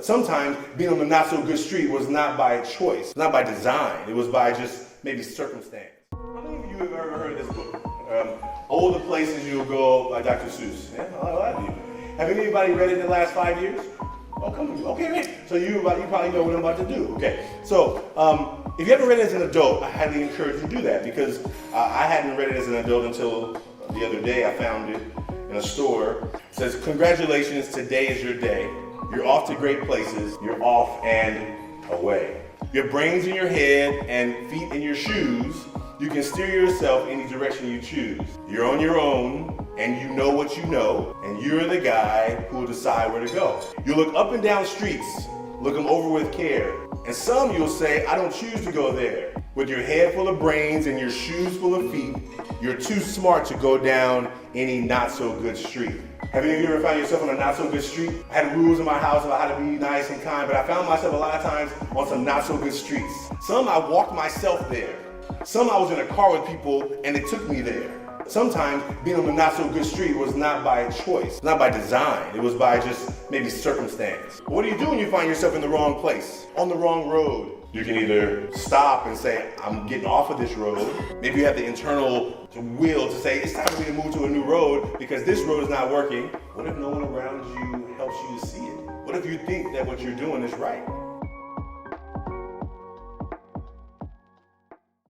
Sometimes being on the not so good street was not by choice, not by design. It was by just maybe circumstance. How many of you have ever heard of this book? All the Places You'll Go by Dr. Seuss. Yeah, a lot of you. Have anybody read it in the last 5 years? Oh, come on. Okay, great. So you probably know what I'm about to do. Okay. So if you haven't read it as an adult, I highly encourage you to do that because I hadn't read it as an adult until the other day. I found it in a store. It says, "Congratulations, today is your day. You're off to great places. You're off and away. Your brain's in your head and feet in your shoes. You can steer yourself any direction you choose. You're on your own and you know what you know, and you're the guy who will decide where to go. You look up and down streets, look them over with care. And some you'll say, I don't choose to go there. With your head full of brains and your shoes full of feet, you're too smart to go down any not so good street." Have any of you ever found yourself on a not so good street? I had rules in my house about how to be nice and kind, but I found myself a lot of times on some not so good streets. Some I walked myself there. Some I was in a car with people and it took me there. Sometimes being on the not so good street was not by choice, not by design. It was by just maybe circumstance. What do you do when you find yourself in the wrong place, on the wrong road? You can either stop and say, I'm getting off of this road. Maybe you have the internal will to say, it's time for me to move to a new road because this road is not working. What if no one around you helps you to see it? What if you think that what you're doing is right?